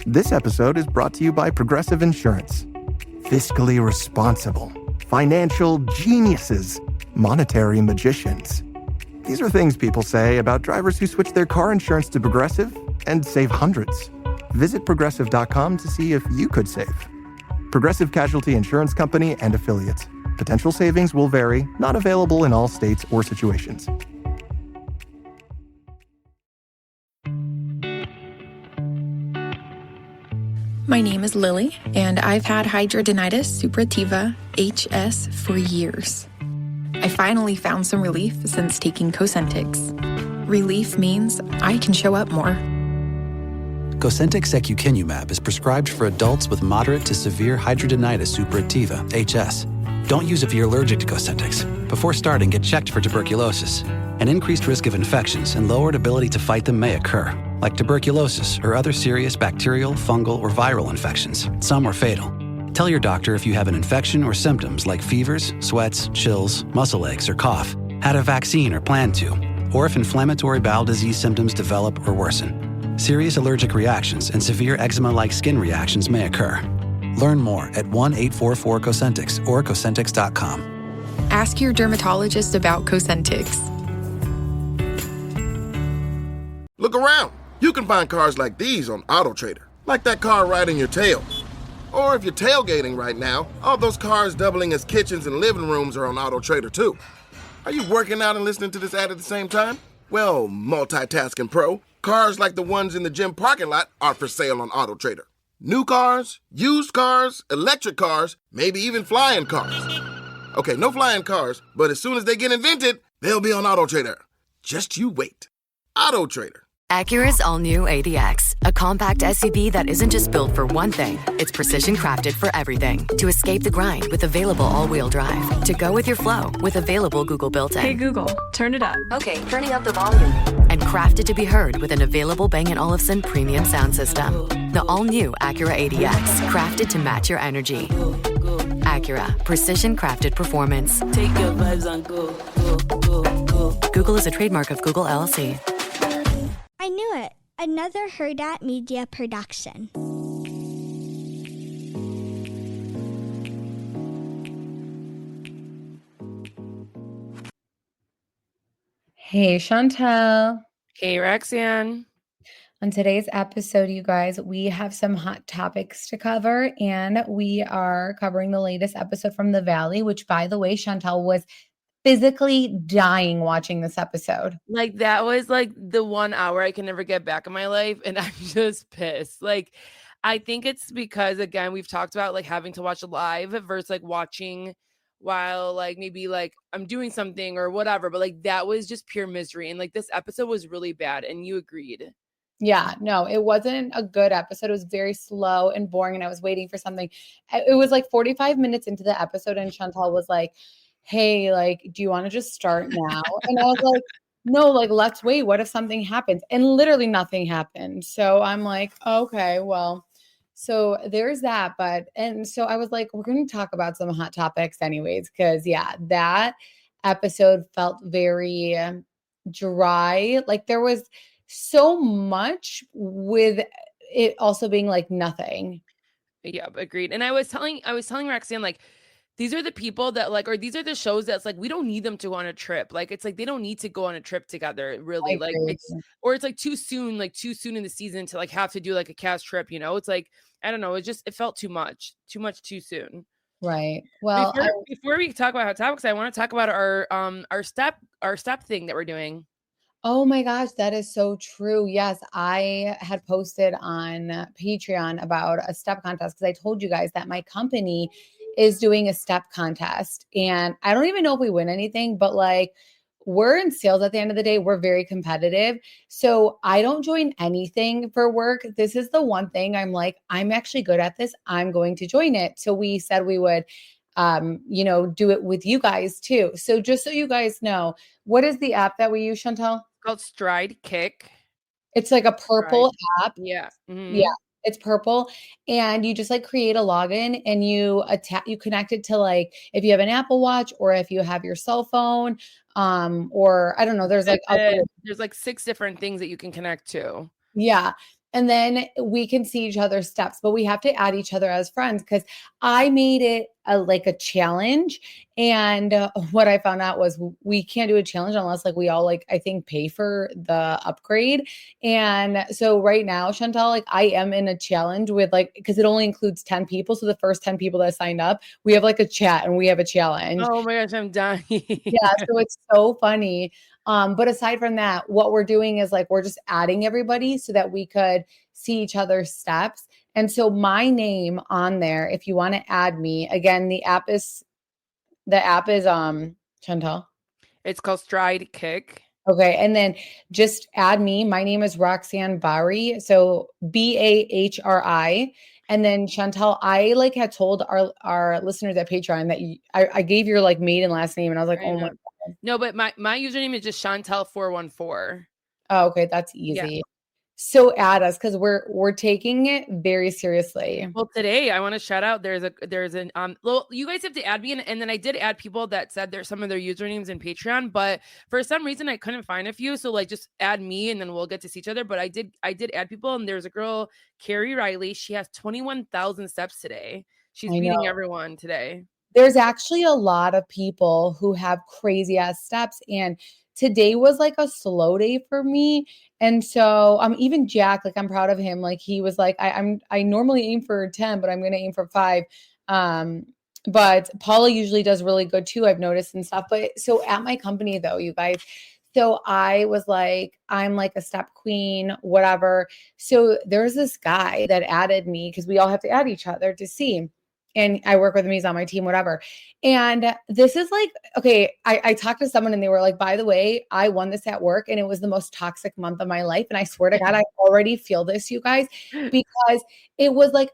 This episode is brought to you by Progressive Insurance. Fiscally responsible, financial geniuses, monetary magicians. These are things people say about drivers who switch their car insurance to Progressive and save hundreds. Visit progressive.com to see if you could save. Progressive Casualty Insurance Company and Affiliates. Potential savings will vary, not available in all states or situations. My name is Lily, and I've had hidradenitis suppurativa, HS, for years. I finally found some relief since taking Cosentyx. Relief means I can show up more. Cosentyx secukinumab is prescribed for adults with moderate to severe hidradenitis suppurativa, HS. Don't use if you're allergic to Cosentyx. Before starting, get checked for tuberculosis. An increased risk of infections and lowered ability to fight them may occur, like tuberculosis or other serious bacterial, fungal, or viral infections. Some are fatal. Tell your doctor if you have an infection or symptoms like fevers, sweats, chills, muscle aches, or cough, had a vaccine or plan to, or if inflammatory bowel disease symptoms develop or worsen. Serious allergic reactions and severe eczema-like skin reactions may occur. Learn more at 1-844-COSENTYX or Cosentyx.com. Ask your dermatologist about Cosentyx. Look around. You can find cars like these on AutoTrader, like that car riding your tail. Or if you're tailgating right now, all those cars doubling as kitchens and living rooms are on AutoTrader too. Are you working out and listening to this ad at the same time? Well, multitasking pro, cars like the ones in the gym parking lot are for sale on AutoTrader. New cars, used cars, electric cars, maybe even flying cars. Okay, no flying cars, but as soon as they get invented, they'll be on AutoTrader. Just you wait. AutoTrader. Acura's all-new ADX, a compact SUV that isn't just built for one thing, it's precision-crafted for everything. To escape the grind with available all-wheel drive. To go with your flow with available Google built-in. Hey Google, turn it up. Okay, turning up the volume. And crafted to be heard with an available Bang & Olufsen premium sound system. The all-new Acura ADX, crafted to match your energy. Acura, precision-crafted performance. Take your vibes and go, go, go, go. Google is a trademark of Google LLC. I knew it. Another Herdat Media production. Hey, Chantel. Hey, Roxanne. On today's episode, you guys, we have some hot topics to cover, and we are covering the latest episode from The Valley, which, by the way, Chantel was physically dying watching this episode. Like, that was like the 1 hour I can never get back in my life, and I'm just pissed. Like, I think it's because, again, we've talked about like having to watch live versus like watching while like maybe like I'm doing something or whatever, but like that was just pure misery. And like this episode was really bad, and you agreed. Yeah, no, it wasn't a good episode. It was very slow and boring, and I was waiting for something. It was like 45 minutes into the episode, and Chantal was like, hey, like, do you want to just start now? And I was like, no, like, let's wait. What if something happens? And literally nothing happened. So I'm like, okay, well, so there's that. And so I was like, we're going to talk about some hot topics anyways, because yeah, that episode felt very dry. Like there was so much with it also being like nothing. Yeah, agreed. And I was telling Roxanne, like, these are the people that like, or these are the shows that's like, we don't need them to go on a trip. Like, it's like, they don't need to go on a trip together, really. Like, it's like too soon in the season to like have to do like a cast trip, you know? It's like, I don't know. It felt too much too soon. Right. Well, before we talk about hot topics, I want to talk about our step thing that we're doing. Oh my gosh, that is so true. Yes, I had posted on Patreon about a step contest because I told you guys that my company is doing a step contest. And I don't even know if we win anything, but like we're in sales at the end of the day. We're very competitive. So I don't join anything for work. This is the one thing I'm like, I'm actually good at this. I'm going to join it. So we said we would do it with you guys too. So just so you guys know, what is the app that we use, Chantal? It's called Stride Kick. It's like a purple app. Yeah. Mm-hmm. Yeah. It's purple, and you just like create a login and you connect it to like, if you have an Apple Watch or if you have your cell phone, or I don't know, there's like 6 different things that you can connect to. Yeah. And then we can see each other's steps, but we have to add each other as friends because I made it like a challenge. And what I found out was we can't do a challenge unless like we all like, I think, pay for the upgrade. And so right now, Chantal, like I am in a challenge with like, because it only includes 10 people. So the first 10 people that signed up, we have like a chat and we have a challenge. Oh my gosh, I'm dying. Yeah, so it's so funny. But aside from that, what we're doing is like we're just adding everybody so that we could see each other's steps. And so my name on there, if you want to add me, again, the app is Chantal. It's called Stride Kick. Okay. And then just add me. My name is Roxanne Bahri. So Bahri. And then Chantal, I like had told our listeners at Patreon that I gave your like maiden last name and I was like, oh my God. No, but my username is just Chantal 414. Oh, okay. That's easy. Yeah. So add us because we're taking it very seriously. Well, today I want to shout out. There's an well, you guys have to add me, and then I did add people that said there's some of their usernames in Patreon, but for some reason I couldn't find a few. So like just add me, and then we'll get to see each other. But I did add people, and there's a girl, Carrie Riley. She has 21,000 steps today. She's beating everyone today. There's actually a lot of people who have crazy ass steps, and today was like a slow day for me. And so even Jack, like I'm proud of him. Like he was like, I normally aim for 10, but I'm going to aim for 5. But Paula usually does really good too. I've noticed and stuff. But so at my company though, you guys, so I was like, I'm like a step queen, whatever. So there's this guy that added me because we all have to add each other to see. And I work with him, he's on my team, whatever. And this is like, okay, I talked to someone and they were like, by the way, I won this at work and it was the most toxic month of my life. And I swear to God, I already feel this, you guys, because it was like,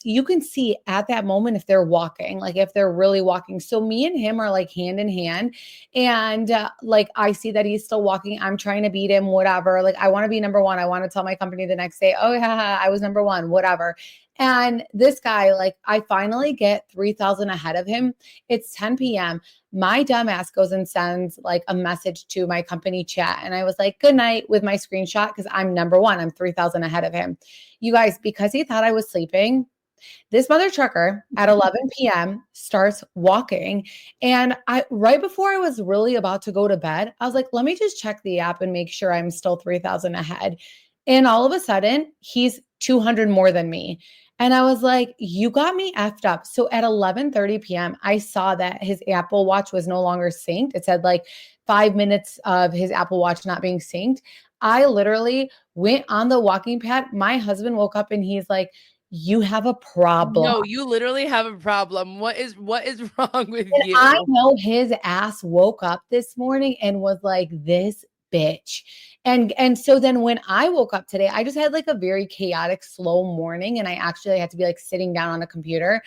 you can see at that moment if they're walking, like if they're really walking. So me and him are like hand in hand. And like, I see that he's still walking. I'm trying to beat him, whatever. Like, I want to be number one. I want to tell my company the next day, oh, yeah, I was number one, whatever. And this guy, like, I finally get 3,000 ahead of him. It's 10 p.m. My dumbass goes and sends like a message to my company chat. And I was like, good night with my screenshot because I'm number one. I'm 3,000 ahead of him. You guys, because he thought I was sleeping, this mother trucker at 11 p.m. starts walking. And right before I was really about to go to bed, I was like, let me just check the app and make sure I'm still 3,000 ahead. And all of a sudden, he's 200 more than me. And I was like, you got me effed up. So at 11:30 p.m., I saw that his Apple Watch was no longer synced. It said like 5 minutes of his Apple Watch not being synced. I literally went on the walking pad. My husband woke up and he's like, you have a problem. No, you literally have a problem. What is wrong with you? I know his ass woke up this morning and was like, this bitch. And so then when I woke up today, I just had like a very chaotic, slow morning. And I actually had to be like sitting down on a computer.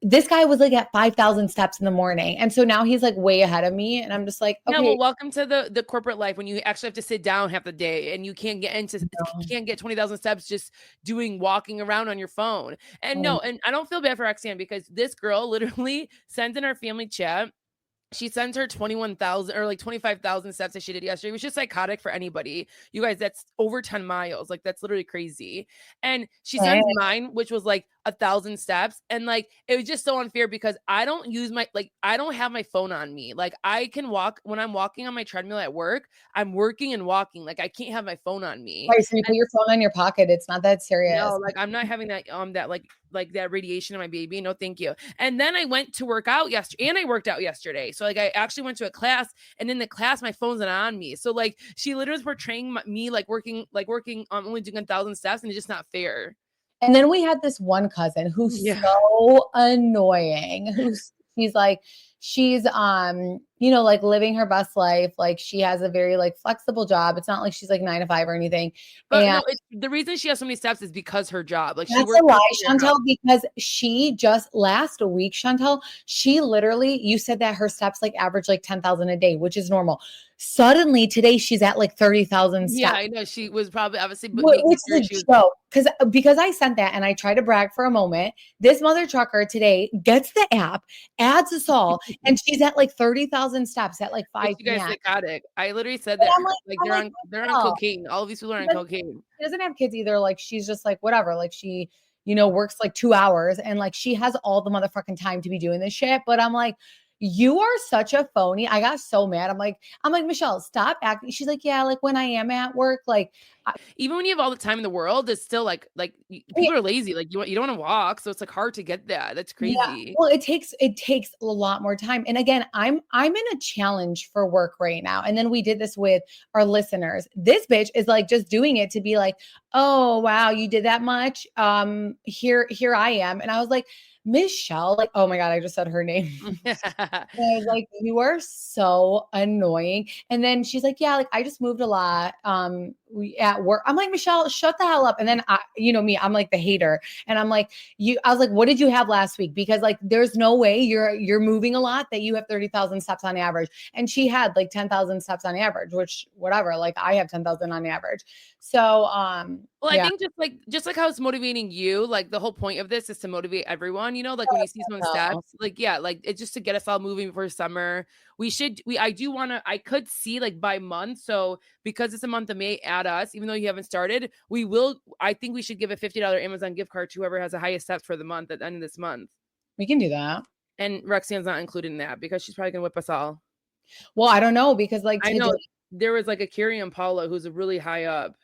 This guy was like at 5,000 steps in the morning. And so now he's like way ahead of me. And I'm just like, okay. Yeah, well, welcome to the corporate life when you actually have to sit down half the day and you can't get 20,000 steps just walking around on your phone. And and I don't feel bad for Roxanne because this girl literally sends in our family chat. She sends her 21,000 or like 25,000 steps that she did yesterday. It was just psychotic for anybody. You guys, that's over 10 miles. Like that's literally crazy. And she sends mine, which was like 1,000 steps. And like, it was just so unfair because I don't have my phone on me. Like I can walk when I'm walking on my treadmill at work, I'm working and walking. Like I can't have my phone on me. Right, so you put your phone in your pocket. It's not that serious. No, like I'm not having that, that radiation in my baby. No, thank you. And then I went to work out yesterday and I worked out yesterday. So like I actually went to a class and in the class, my phone's not on me. So like she literally was portraying me like working on only doing 1,000 steps and it's just not fair. And then we had this one cousin who's so annoying. She's like living her best life. Like she has a very like flexible job. It's not like she's like 9 to 5 or anything. But the reason she has so many steps is because her job. Like that's a lie, Chantal, because she just last week, Chantal, she literally, you said that her steps like average like 10,000 a day, which is normal. Suddenly today she's at like 30,000 steps. Yeah, I know. She was probably obviously which is a joke. Because I sent that and I tried to brag for a moment. This mother trucker today gets the app, adds us all, and she's at like 30,000 30,000 steps at like 5 Makes you guys p.m. psychotic. I literally said But that I'm like, they're on cocaine. All of these people are on cocaine. she doesn't have kids either. Like she's just like whatever. Like she, works like 2 hours and like she has all the motherfucking time to be doing this shit. But I'm like, you are such a phony. I got so mad. I'm like, Michelle, stop acting. She's like, yeah, like when I am at work, like even when you have all the time in the world, it's still like people are lazy. Like you don't want to walk, so it's like hard to get that. That's crazy. Yeah. Well, it takes a lot more time. And again, I'm in a challenge for work right now. And then we did this with our listeners. This bitch is like just doing it to be like, oh wow, you did that much. Here I am. And I was like, Michelle, like, oh my God, I just said her name. I was like, you are so annoying. And then she's like, yeah, like I just moved a lot. We at work. I'm like, Michelle, shut the hell up. And then me, I'm like the hater. And I'm like, I was like, what did you have last week? Because like, there's no way you're moving a lot that you have 30,000 steps on average. And she had like 10,000 steps on average, which whatever, like I have 10,000 on average. So, well, I think just like how it's motivating you, like the whole point of this is to motivate everyone, like when you see someone steps, like, yeah, like it's just to get us all moving before summer. I could see like by month. So because it's a month of May at us, even though you haven't started, I think we should give a $50 Amazon gift card to whoever has the highest steps for the month at the end of this month. We can do that. And Roxanne's not included in that because she's probably going to whip us all. Well, I don't know because like I know there was like a Carrie and Paula who's really high up.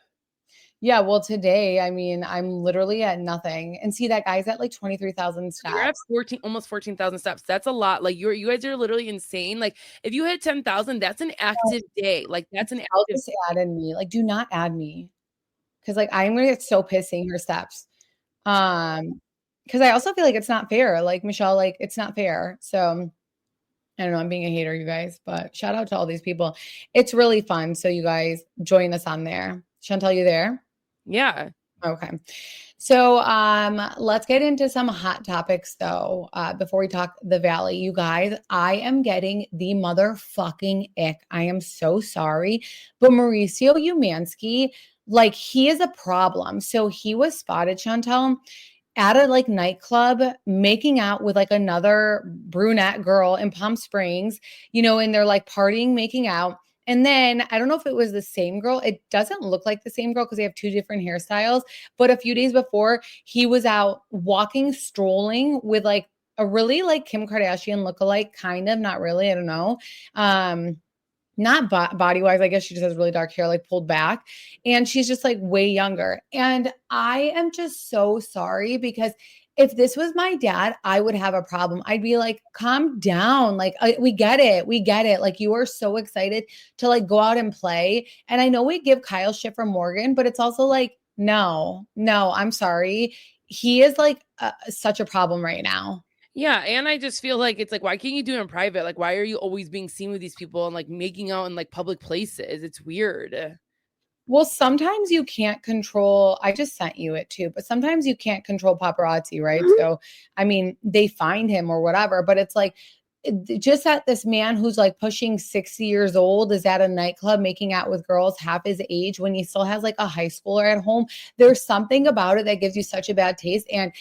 Yeah, well, today, I mean, I'm literally at nothing. And see, that guy's at like 23,000 steps. You're at almost 14,000 steps. That's a lot. Like you guys are literally insane. Like if you hit 10,000, that's an active day. Like that's an active. Just added me. Like, do not add me, because like I'm gonna get so pissed seeing her steps. Because I also feel like it's not fair. Like Michelle, like it's not fair. So I don't know. I'm being a hater, you guys. But shout out to all these people. It's really fun. So you guys join us on there. Chantal, you there? Yeah. Okay. So let's get into some hot topics though. Before we talk the Valley, you guys, I am getting the motherfucking ick. I am so sorry. But Mauricio Umansky, like he is a problem. So he was spotted, Chantal, at a like nightclub making out with like another brunette girl in Palm Springs, and they're like partying, making out. And then I don't know if it was the same girl. It doesn't look like the same girl because they have two different hairstyles. But a few days before, he was out walking, strolling with like a really like Kim Kardashian lookalike, kind of, not really. I don't know. Not body wise. I guess she just has really dark hair, like pulled back. And she's just like way younger. And I am just so sorry because if this was my dad, I would have a problem. I'd be like, calm down. Like, we get it. We get it. Like, you are so excited to like go out and play. And I know we give Kyle shit for Morgan, but it's also like, no, I'm sorry. He is like such a problem right now. Yeah. And I just feel like it's like, why can't you do it in private? Like, why are you always being seen with these people and like making out in like public places? It's weird. Well, sometimes you can't control, I just sent you it too, but sometimes you can't control paparazzi, right? Mm-hmm. So, I mean, they find him or whatever, but it's like, just that this man who's like pushing 60 years old is at a nightclub making out with girls half his age when he still has like a high schooler at home. There's something about it that gives you such a bad taste. And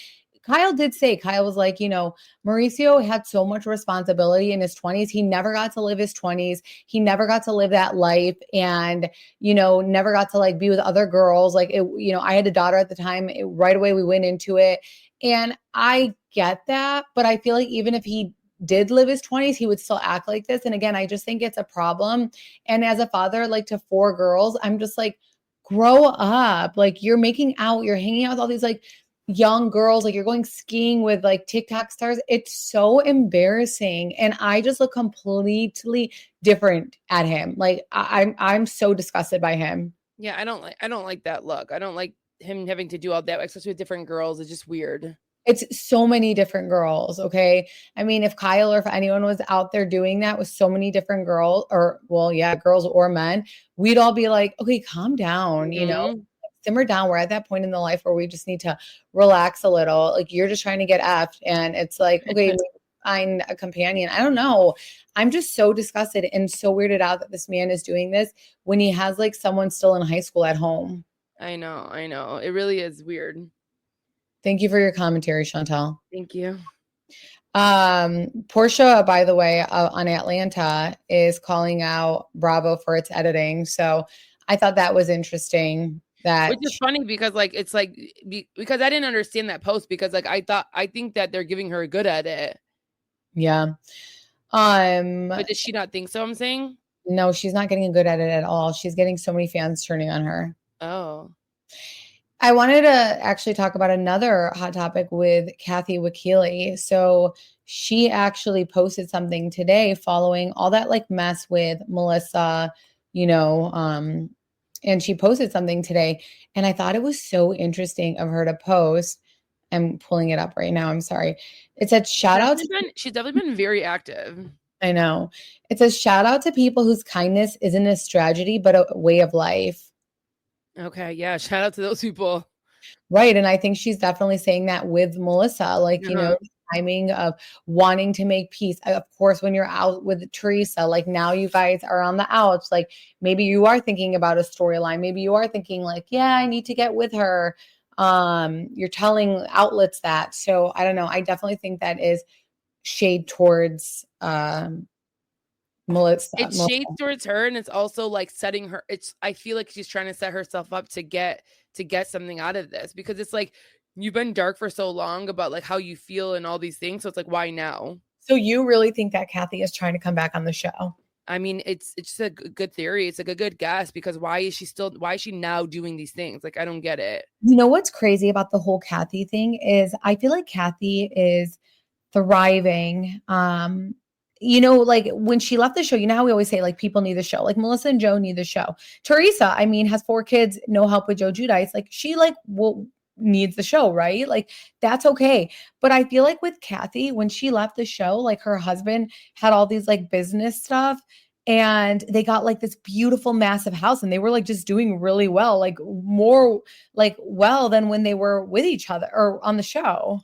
Kyle was like, Mauricio had so much responsibility in his 20s. He never got to live his 20s. He never got to live that life and, never got to like be with other girls. Like, I had a daughter at the time. Right away, we went into it. And I get that. But I feel like even if he did live his 20s, he would still act like this. And again, I just think it's a problem. And as a father, like to 4 girls, I'm just like, grow up. Like you're making out, you're hanging out with all these like young girls, like you're going skiing with like TikTok stars. It's so embarrassing. And I just look completely different at him. Like I'm so disgusted by him. Yeah, I don't like that look. I don't like him having to do all that, especially with different girls. It's just weird. It's so many different girls. Okay. I mean, if Kyle or if anyone was out there doing that with so many different girls girls or men, we'd all be like, okay, calm down, simmer down. We're at that point in the life where we just need to relax a little. Like you're just trying to get effed. And it's like, okay, find a companion. I don't know. I'm just so disgusted and so weirded out that this man is doing this when he has like someone still in high school at home. I know. It really is weird. Thank you for your commentary, Chantal. Thank you. Portia, by the way, on Atlanta is calling out Bravo for its editing. So I thought that was interesting. Which is funny because like it's like because I didn't understand that post because like I think that they're giving her a good edit. Yeah. But does she not think so? I'm saying no, she's not getting a good edit at all. She's getting so many fans turning on her. Oh. I wanted to actually talk about another hot topic with Kathy Wakili. So she actually posted something today following all that like mess with Melissa, and she posted something today. And I thought it was so interesting of her to post. I'm pulling it up right now. I'm sorry. It said, shout out. She's definitely been very active. I know. It says, shout out to people whose kindness isn't a strategy, but a way of life. Okay. Yeah. Shout out to those people. Right. And I think she's definitely saying that with Melissa, like, the timing of wanting to make peace. Of course, when you're out with Teresa, like now you guys are on the outs, like maybe you are thinking about a storyline. Maybe you are thinking like, yeah, I need to get with her. You're telling outlets that. So I don't know. I definitely think that is shade towards Melissa. It's shade towards her, and it's also like setting her. I feel like she's trying to set herself up to get something out of this because it's like you've been dark for so long about like how you feel and all these things. So it's like, why now? So you really think that Kathy is trying to come back on the show? I mean, it's just a good theory. It's like a good guess because why is she now doing these things? Like, I don't get it. You know what's crazy about the whole Kathy thing is I feel like Kathy is thriving. Like when she left the show, you know how we always say like people need the show, like Melissa and Joe need the show. Teresa, I mean, has 4 kids, no help with Joe Giudice. Like she needs the show, right? Like that's okay. But I feel like with Kathy, when she left the show, like her husband had all these like business stuff and they got like this beautiful massive house and they were like just doing really well, like more like well than when they were with each other or on the show.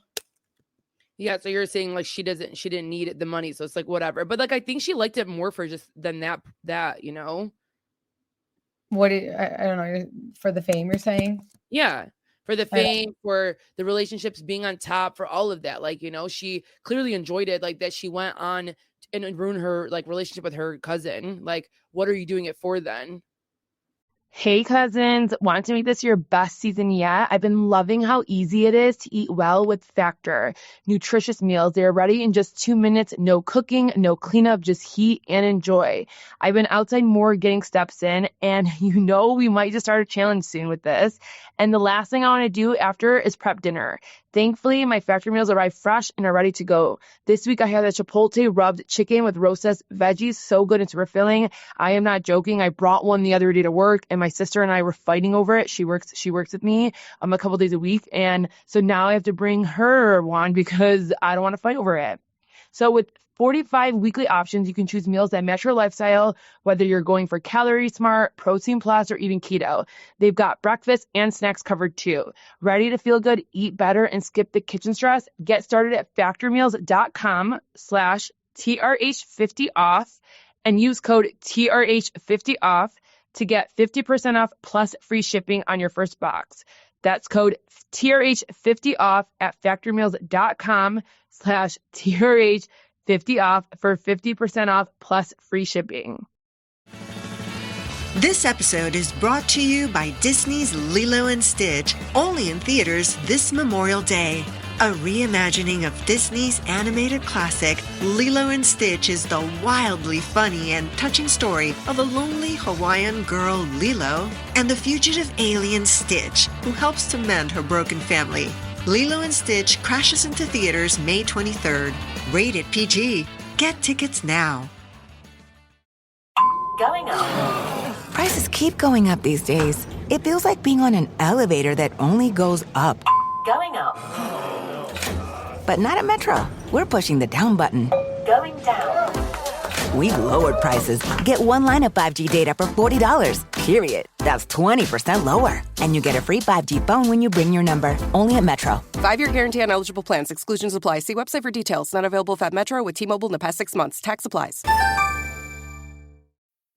Yeah, so you're saying like she didn't need the money, so it's like whatever. But like I think she liked it more for just than that. What I don't know, for the fame you're saying? Yeah, for the fame, for the relationships being on top, for all of that. Like, she clearly enjoyed it. Like that she went on and ruined her like relationship with her cousin. Like, what are you doing it for then? Hey cousins, want to make this your best season yet? I've been loving how easy it is to eat well with Factor. Nutritious meals, they're ready in just 2 minutes, no cooking, no cleanup, just heat and enjoy. I've been outside more getting steps in, and we might just start a challenge soon with this. And the last thing I want to do after is prep dinner. Thankfully, my Factor meals arrive fresh and are ready to go. This week I had the chipotle rubbed chicken with roasted veggies. So good, it's refilling. I am not joking. I brought one the other day to work and my sister and I were fighting over it. She works with me a couple days a week. And so now I have to bring her one because I don't want to fight over it. So with 45 weekly options, you can choose meals that match your lifestyle, whether you're going for calorie smart, protein plus, or even keto. They've got breakfast and snacks covered too. Ready to feel good, eat better, and skip the kitchen stress? Get started at factormeals.com/TRH50off and use code TRH50off to get 50% off plus free shipping on your first box. That's code TRH50off at factormeals.com/TRH50off for 50% off plus free shipping. This episode is brought to you by Disney's Lilo & Stitch, only in theaters this Memorial Day. A reimagining of Disney's animated classic, Lilo & Stitch is the wildly funny and touching story of a lonely Hawaiian girl, Lilo, and the fugitive alien Stitch, who helps to mend her broken family. Lilo & Stitch crashes into theaters May 23rd. Rated PG. Get tickets now. Going up. Prices keep going up these days. It feels like being on an elevator that only goes up. Going up. But not at Metro. We're pushing the down button. Going down. We've lowered prices. Get one line of 5G data for $40, period. That's 20% lower. And you get a free 5G phone when you bring your number. Only at Metro. 5-year guarantee on eligible plans. Exclusions apply. See website for details. Not available at Metro with T-Mobile in the past 6 months. Tax applies.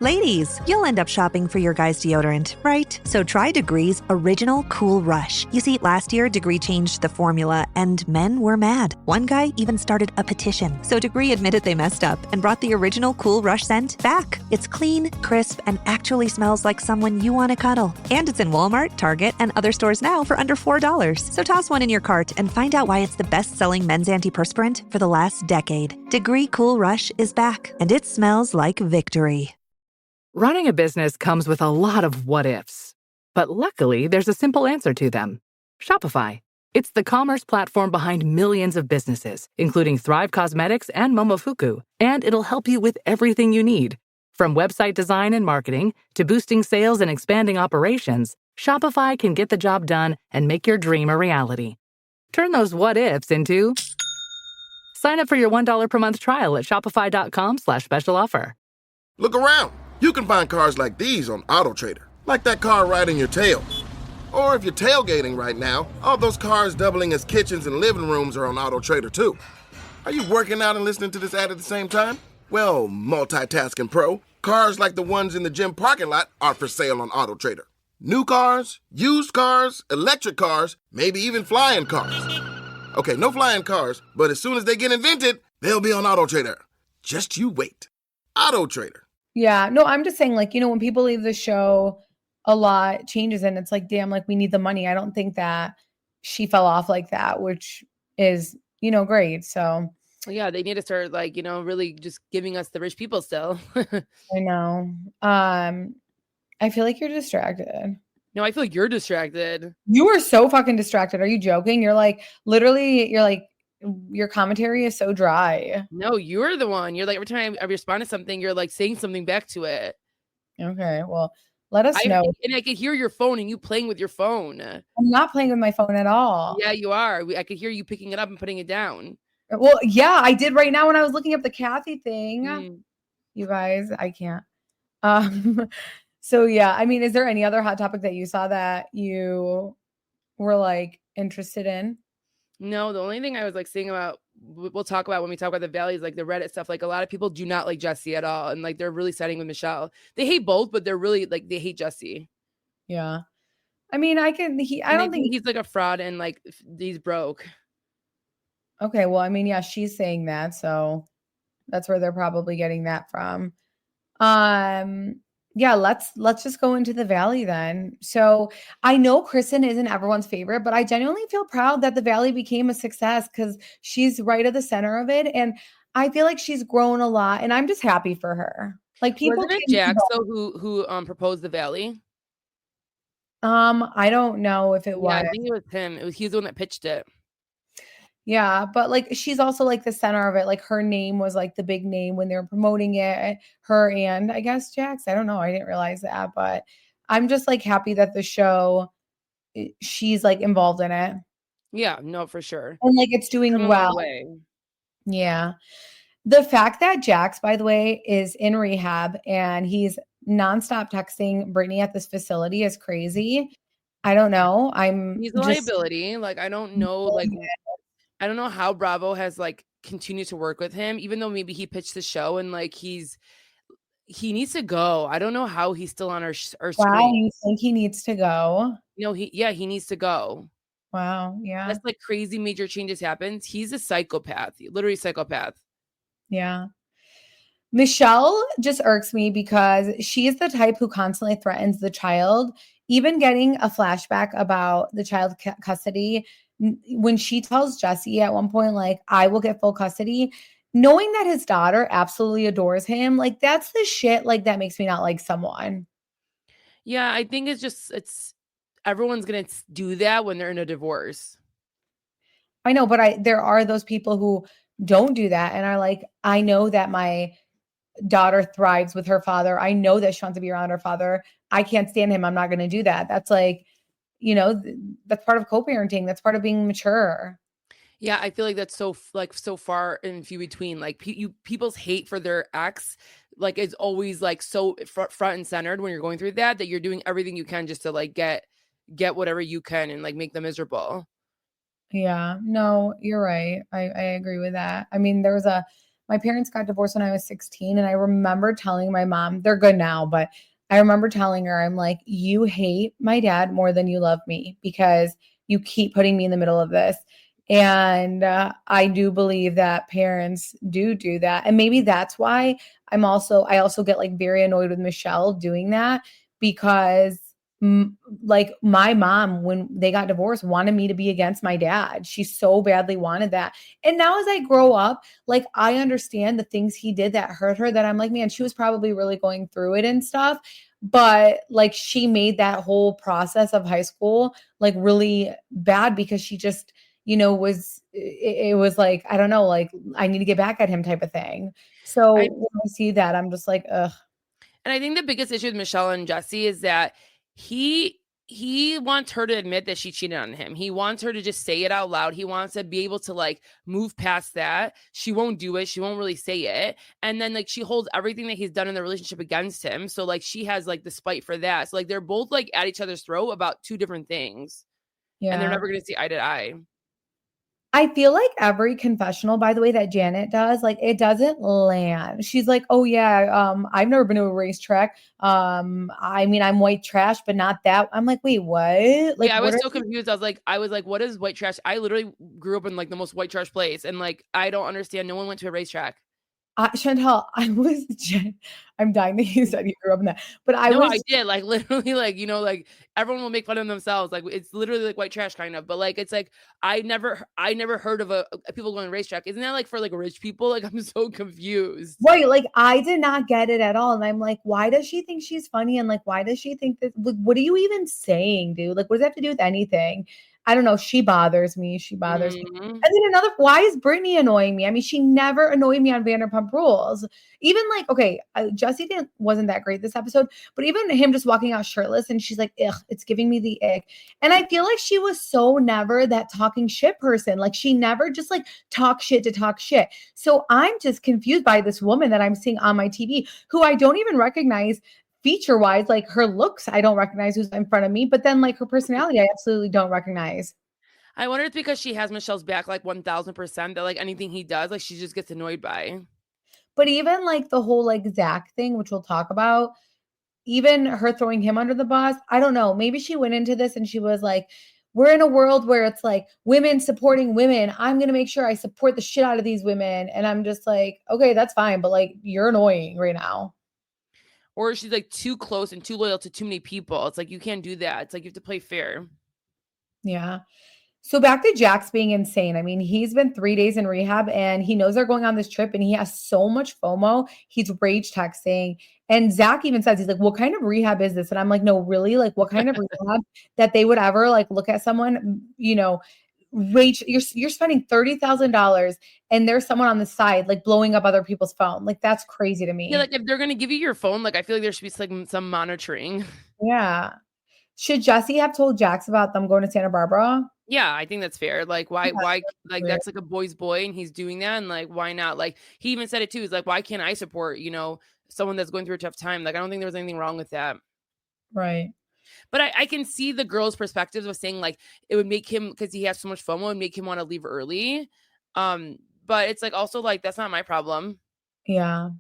Ladies, you'll end up shopping for your guy's deodorant, right? So try Degree's Original Cool Rush. You see, last year, Degree changed the formula, and men were mad. One guy even started a petition. So Degree admitted they messed up and brought the Original Cool Rush scent back. It's clean, crisp, and actually smells like someone you want to cuddle. And it's in Walmart, Target, and other stores now for under $4. So toss one in your cart and find out why it's the best-selling men's antiperspirant for the last decade. Degree Cool Rush is back, and it smells like victory. Running a business comes with a lot of what-ifs. But luckily, there's a simple answer to them. Shopify. It's the commerce platform behind millions of businesses, including Thrive Cosmetics and Momofuku. And it'll help you with everything you need. From website design and marketing to boosting sales and expanding operations, Shopify can get the job done and make your dream a reality. Turn those what-ifs into... Sign up for your $1 per month trial at shopify.com/special offer. Look around. You can find cars like these on AutoTrader, like that car riding your tail. Or if you're tailgating right now, all those cars doubling as kitchens and living rooms are on AutoTrader too. Are you working out and listening to this ad at the same time? Well, multitasking pro, cars like the ones in the gym parking lot are for sale on AutoTrader. New cars, used cars, electric cars, maybe even flying cars. Okay, no flying cars, but as soon as they get invented, they'll be on AutoTrader. Just you wait. AutoTrader. Yeah, no, I'm just saying, like, you know, when people leave the show, a lot changes and it's like, damn, like we need the money. I don't think that she fell off like that, which is, you know, great. So yeah, they need to start like, you know, really just giving us the rich people still. I know. I feel like you're distracted. No, I feel like you're distracted. You are so fucking distracted. Are you joking? You're like, literally, you're like, your commentary is so dry. No, you're the one. You're like, every time I respond to something, you're like saying something back to it. Okay, well, let us know. And I could hear your phone and you playing with your phone. I'm not playing with my phone at all. Yeah, you are. I could hear you picking it up and putting it down. Well, yeah, I did right now when I was looking up the Kathy thing. You guys, I can't. So yeah, I mean, is there any other hot topic that you saw that you were like interested in? No, the only thing I was like seeing about, we'll talk about when we talk about the Valley, is like the Reddit stuff. Like a lot of people do not like Jesse at all. And like, they're really siding with Michelle. They hate both, but they're really like, they hate Jesse. Yeah. I mean, I don't think he's like a fraud and like he's broke. Okay. Well, I mean, yeah, she's saying that. So that's where they're probably getting that from. Yeah, let's just go into the Valley then. So I know Kristen isn't everyone's favorite, but I genuinely feel proud that the Valley became a success because she's right at the center of it. And I feel like she's grown a lot and I'm just happy for her. Like people. Wasn't it Jax though who proposed the Valley? I don't know if it was. I think it was him. He's the one that pitched it. Yeah, but like she's also like the center of it. Like her name was like the big name when they were promoting it. Her and I guess Jax. I don't know. I didn't realize that, but I'm just like happy that the show, she's like involved in it. Yeah, no, for sure. And like it's doing well. Yeah. The fact that Jax, by the way, is in rehab and he's nonstop texting Brittany at this facility is crazy. I don't know. He's a liability. Like I don't know. Like. I don't know how Bravo has like continued to work with him, even though maybe he pitched the show and like he needs to go. I don't know how he's still on our screen. Wow, you think he needs to go? No, he needs to go. Wow, yeah. That's like crazy major changes happens. He's a psychopath, literally psychopath. Yeah. Michelle just irks me because she is the type who constantly threatens the child, even getting a flashback about the child custody. When she tells Jesse at one point, like, I will get full custody, knowing that his daughter absolutely adores him, like, that's the shit, like, that makes me not like someone. Yeah, I think it's everyone's going to do that when they're in a divorce. I know, but there are those people who don't do that and are like, I know that my daughter thrives with her father. I know that she wants to be around her father. I can't stand him. I'm not going to do that. That's like, you know, that's part of co-parenting. That's part of being mature. Yeah, I feel like that's so far and few between. Like people's hate for their ex, like is always like so front and centered when you're going through that you're doing everything you can just to like get whatever you can and like make them miserable. Yeah, no, you're right. I agree with that. I mean, there was a my parents got divorced when I was 16. And I remember telling my mom, they're good now, but I remember telling her, I'm like, you hate my dad more than you love me because you keep putting me in the middle of this. And I do believe that parents do that. And maybe that's why I also get like very annoyed with Michelle doing that because like my mom, when they got divorced, wanted me to be against my dad. She so badly wanted that. And now as I grow up, like I understand the things he did that hurt her, that I'm like, man, she was probably really going through it and stuff. But like she made that whole process of high school like really bad because she just, it was like, I don't know, like I need to get back at him type of thing. So when I see that, I'm just like, ugh. And I think the biggest issue with Michelle and Jesse is that he wants her to admit that she cheated on him. He wants her to just say it out loud. He wants to be able to like move past that. She won't do it. She won't really say it. And then like she holds everything that he's done in the relationship against him. So like she has like the spite for that. So like they're both like at each other's throat about two different things. Yeah. And they're never going to see eye to eye. I feel like every confessional, by the way, that Janet does, like it doesn't land. She's like, oh yeah, I've never been to a racetrack. I mean, I'm white trash, but not that. I'm like, wait, what? Like, yeah, I was so confused. I was like, what is white trash? I literally grew up in like the most white trash place, and like I don't understand. No one went to a racetrack. Chantal, I'm dying that you said you grew up in that, but I did. Like literally, like like everyone will make fun of themselves. Like it's literally like white trash kind of, but like it's like I never heard of a people going to racetrack. Isn't that like for like rich people? Like I'm so confused. Right, like I did not get it at all, and I'm like, why does she think she's funny? And like, why does she think that? Like, what are you even saying, dude? Like, what does that have to do with anything? I don't know. She bothers me. Me. And then why is Brittany annoying me? I mean, she never annoyed me on Vanderpump Rules. Even like, okay, Jesse wasn't that great this episode, but even him just walking out shirtless and she's like, ugh, it's giving me the ick. And I feel like she was so never that talking shit person. Like she never just like talk shit to talk shit. So I'm just confused by this woman that I'm seeing on my TV who I don't even recognize feature wise, like her looks, I don't recognize who's in front of me, but then like her personality, I absolutely don't recognize. I wonder if it's because she has Michelle's back like 1000%, that like anything he does, like she just gets annoyed by. But even like the whole like Zach thing, which we'll talk about, even her throwing him under the bus, I don't know. Maybe she went into this and she was like, we're in a world where it's like women supporting women. I'm going to make sure I support the shit out of these women. And I'm just like, okay, that's fine. But like, you're annoying right now. Or she's like too close and too loyal to too many people. It's like, you can't do that. It's like, you have to play fair. Yeah. So back to Jax being insane. I mean, he's been 3 days in rehab and he knows they're going on this trip and he has so much FOMO. He's rage texting. And Zach even says, he's like, what kind of rehab is this? And I'm like, no, really? Like, what kind of rehab that they would ever like look at someone, rage, you're spending $30,000 and there's someone on the side like blowing up other people's phone. Like that's crazy to me. Yeah, like if they're gonna give you your phone, like I feel like there should be like some monitoring. Yeah. Should Jesse have told Jax about them going to Santa Barbara? Yeah, I think that's fair. Like why like that's like a boy's boy and he's doing that, and like why not? Like he even said it too. He's like, why can't I support, someone that's going through a tough time? Like I don't think there was anything wrong with that. Right. But I can see the girl's perspectives of saying like it would make him, because he has so much FOMO, and make him want to leave early. But it's like also like that's not my problem. Yeah.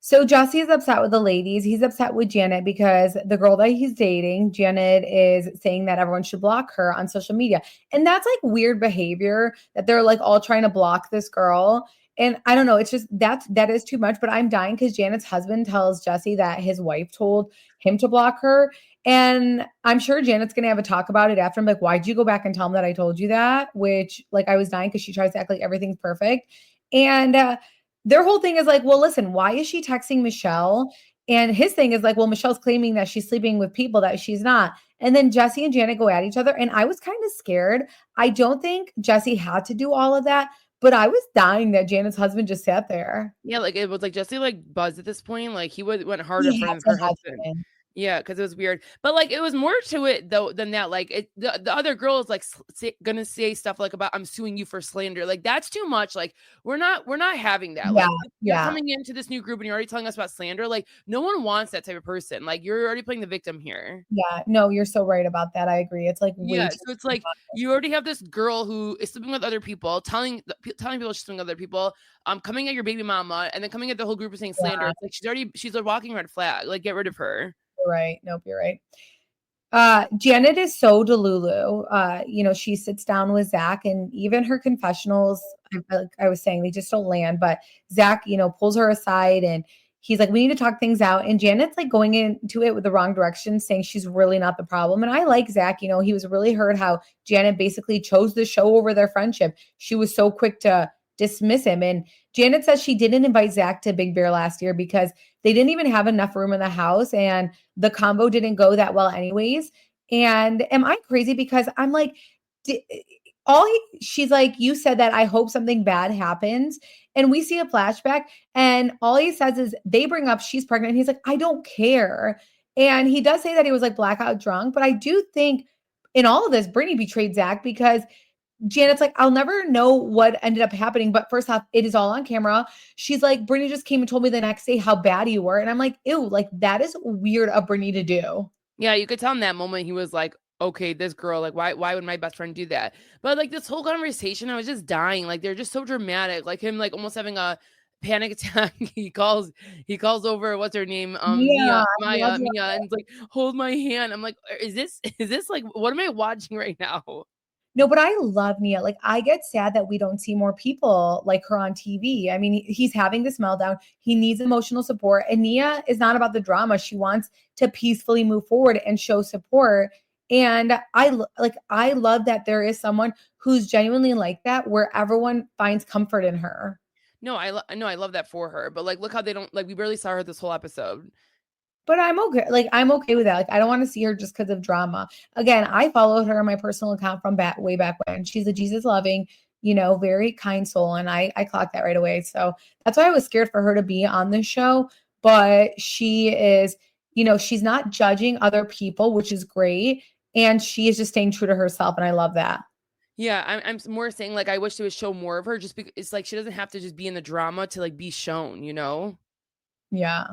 So Jesse is upset with the ladies. He's upset with Janet because the girl that he's dating, Janet, is saying that everyone should block her on social media. And that's like weird behavior that they're like all trying to block this girl. And I don't know, it's just that is too much, but I'm dying because Janet's husband tells Jesse that his wife told him to block her. And I'm sure Janet's going to have a talk about it after. I'm like, why'd you go back and tell him that I told you that? Which like I was dying because she tries to act like everything's perfect. And their whole thing is like, well, listen, why is she texting Michelle? And his thing is like, well, Michelle's claiming that she's sleeping with people that she's not. And then Jesse and Janet go at each other. And I was kind of scared. I don't think Jesse had to do all of that, but I was dying that Janet's husband just sat there. Yeah, like it was like Jesse like buzzed at this point. Like he went harder for her husband. Yeah, because it was weird. But like it was more to it though than that. Like the other girl is like gonna say stuff like about I'm suing you for slander. Like that's too much. Like we're not having that. Yeah, Like you're yeah. coming into this new group and you're already telling us about slander. Like no one wants that type of person. Like you're already playing the victim here. Yeah, no, you're so right about that. I agree. It's like way Yeah, too so it's like you already have this girl who is sleeping with other people, telling people she's sleeping with other people, coming at your baby mama, and then coming at the whole group of saying slander. Yeah, It's like she's a walking red flag. Like get rid of her. you're right. Nope, you're right. Janet is so delulu. She sits down with Zach, and even her confessionals, like I was saying, they just don't land. But Zach, pulls her aside and he's like, we need to talk things out. And Janet's like going into it with the wrong direction, saying she's really not the problem. And I like Zach, he was really hurt how Janet basically chose the show over their friendship. She was so quick to dismiss him. And Janet says she didn't invite Zach to Big Bear last year because they didn't even have enough room in the house. And the combo didn't go that well anyways. And am I crazy? Because I'm like, she's like, you said that I hope something bad happens. And we see a flashback and all he says is they bring up she's pregnant. And he's like, I don't care. And he does say that he was like blackout drunk. But I do think in all of this, Brittany betrayed Zach because Janet's like, I'll never know what ended up happening. But first off, it is all on camera. She's like, Brittany just came and told me the next day how bad you were. And I'm like, ew, like that is weird of Brittany to do. Yeah, you could tell in that moment he was like, okay, this girl, like, why would my best friend do that? But like this whole conversation, I was just dying. Like they're just so dramatic. Like him, like almost having a panic attack. he calls over what's her name? Yeah, Mia, and it's like, hold my hand. I'm like, is this like what am I watching right now? No, but I love Nia. Like, I get sad that we don't see more people like her on TV. I mean, he's having this meltdown. He needs emotional support. And Nia is not about the drama. She wants to peacefully move forward and show support. And I love that there is someone who's genuinely like that, where everyone finds comfort in her. No, I love that for her. But like, look how they don't like. We barely saw her this whole episode. But I'm okay. Like, I'm okay with that. Like, I don't want to see her just because of drama. Again, I followed her on my personal account from way back when. She's a Jesus loving, very kind soul. And I clocked that right away. So that's why I was scared for her to be on this show. But she is, she's not judging other people, which is great. And she is just staying true to herself. And I love that. Yeah, I'm more saying like I wish they would show more of her just because it's like she doesn't have to just be in the drama to like be shown, Yeah.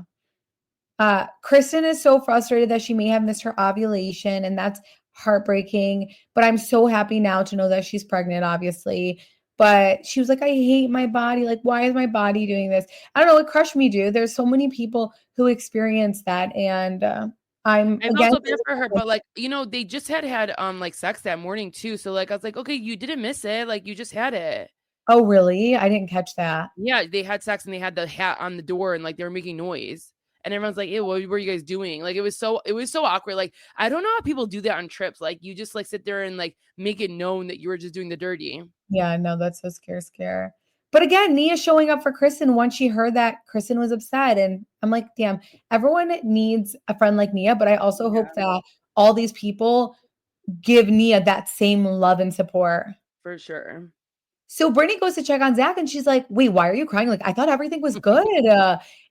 Kristen is so frustrated that she may have missed her ovulation, and that's heartbreaking. But I'm so happy now to know that she's pregnant, obviously. But she was like, I hate my body. Like, why is my body doing this? I don't know. It crushed me, dude. There's so many people who experience that. And I felt so bad for her, but like, they just had like sex that morning too. So like I was like, okay, you didn't miss it. Like you just had it. Oh, really? I didn't catch that. Yeah, they had sex and they had the hat on the door and like they were making noise. And everyone's like, ew, what were you guys doing? Like, it was so awkward. Like, I don't know how people do that on trips. Like, you just like sit there and like make it known that you were just doing the dirty. Yeah, no, that's so scare. But again, Nia showing up for Kristen once she heard that Kristen was upset. And I'm like, damn, everyone needs a friend like Nia. But I also hope that all these people give Nia that same love and support. For sure. So Brittany goes to check on Zach and she's like, wait, why are you crying? Like, I thought everything was good.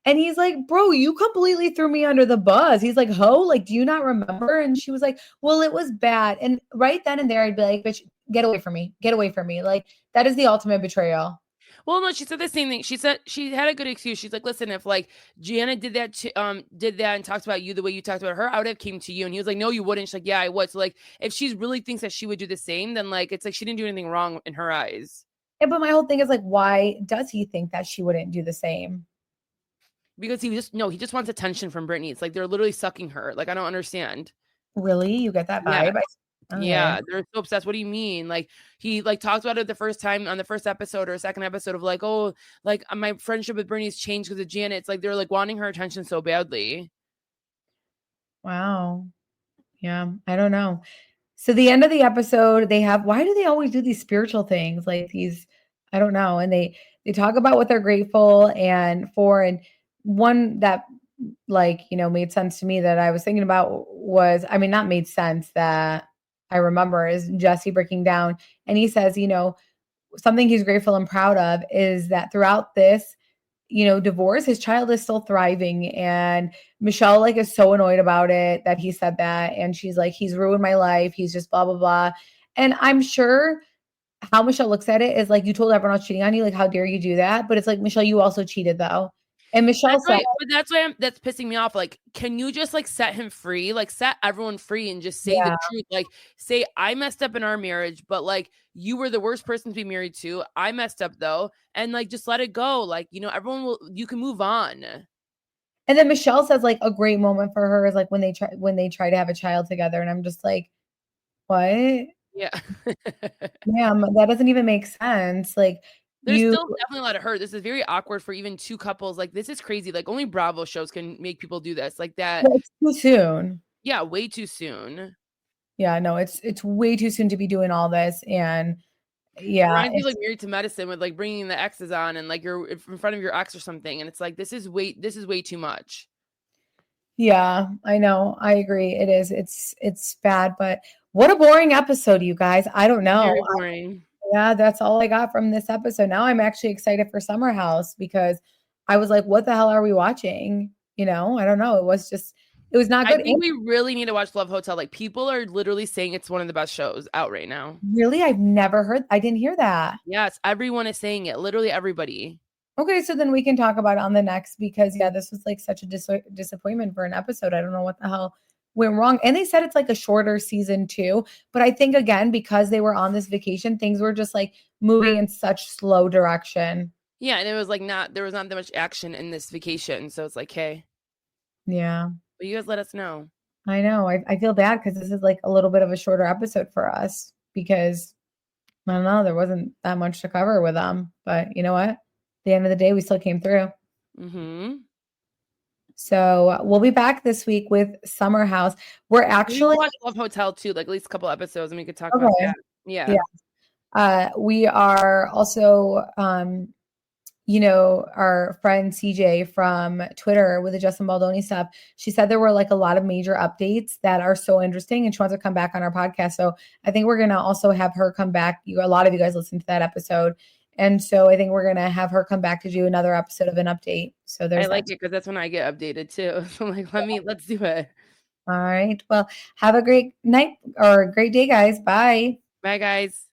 And he's like, bro, you completely threw me under the bus. He's like, like, do you not remember? And she was like, well, it was bad. And right then and there, I'd be like, bitch, get away from me. Get away from me. Like, that is the ultimate betrayal. Well, no, she said the same thing. She said she had a good excuse. She's like, listen, if like Janet did that and talked about you the way you talked about her, I would have came to you. And he was like, no, you wouldn't. She's like, yeah, I would. So like, if she really thinks that she would do the same, then like, it's like she didn't do anything wrong in her eyes. Yeah, but my whole thing is like, why does he think that she wouldn't do the same? Because he just wants attention from Brittany. It's like they're literally sucking her. Like, I don't understand. Really? You get that vibe? Yeah, they're so obsessed. What do you mean? Like, he like talked about it the first time on the first episode or second episode of like, oh, like my friendship with Brittany's changed because of Janet. It's like they're like wanting her attention so badly. Wow. Yeah, I don't know. So the end of the episode, why do they always do these spiritual things? Like these, I don't know. And they talk about what they're grateful for. And one that like, made sense to me that I was thinking about was, I mean, not made sense that I remember is Jesse breaking down. And he says, something he's grateful and proud of is that throughout this, divorce, his child is still thriving. And Michelle like is so annoyed about it that he said that. And she's like, he's ruined my life. He's just blah, blah, blah. And I'm sure how Michelle looks at it is like, you told everyone else cheating on you. Like, how dare you do that? But it's like, Michelle, you also cheated though. And Michelle That's said, right, but that's why that's pissing me off. Like, can you just like set him free? Like, set everyone free and just say the truth. Like, say I messed up in our marriage, but like you were the worst person to be married to. I messed up though, and like just let it go. Like, everyone will. You can move on. and then Michelle says like a great moment for her is like when they try to have a child together, and I'm just like, what? Yeah. Yeah, that doesn't even make sense. Like, there's still definitely a lot of hurt. This is very awkward for even two couples. Like, this is crazy. Like, only Bravo shows can make people do this. Like that. Well, it's too soon. Yeah, way too soon. Yeah, no, it's way too soon to be doing all this. And yeah, reminds me like Married to Medicine with like bringing the exes on and like you're in front of your ex or something, and it's like this is way too much. Yeah, I know. I agree. It is. It's bad, but what a boring episode, you guys. I don't know. Very boring. Yeah, that's all I got from this episode. Now I'm actually excited for Summer House because I was like, what the hell are we watching? I don't know. It was not good. I think we really need to watch Love Hotel. Like, people are literally saying it's one of the best shows out right now. Really? I didn't hear that. Yes, everyone is saying it. Literally everybody. Okay, so then we can talk about it on the next because this was like such a disappointment for an episode. I don't know what the hell went wrong. And they said it's like a shorter season too. But I think again, because they were on this vacation, things were just like moving in such slow direction. Yeah, and it was like there was not that much action in this vacation. So it's like, hey. Yeah. But you guys let us know. I know. I feel bad because this is like a little bit of a shorter episode for us because I don't know, there wasn't that much to cover with them. But you know what? At the end of the day, we still came through. Mm-hmm. So we'll be back this week with Summer House. We're actually watch Love Hotel too, like at least a couple episodes, and we could talk about that. Yeah. We are also, our friend CJ from Twitter with the Justin Baldoni stuff. She said there were like a lot of major updates that are so interesting, and she wants to come back on our podcast. So I think we're gonna also have her come back. A lot of you guys listened to that episode. And so I think we're going to have her come back to do another episode of an update. So I like it because that's when I get updated too. So I'm like, let's do it. All right. Well, have a great night or a great day, guys. Bye. Bye, guys.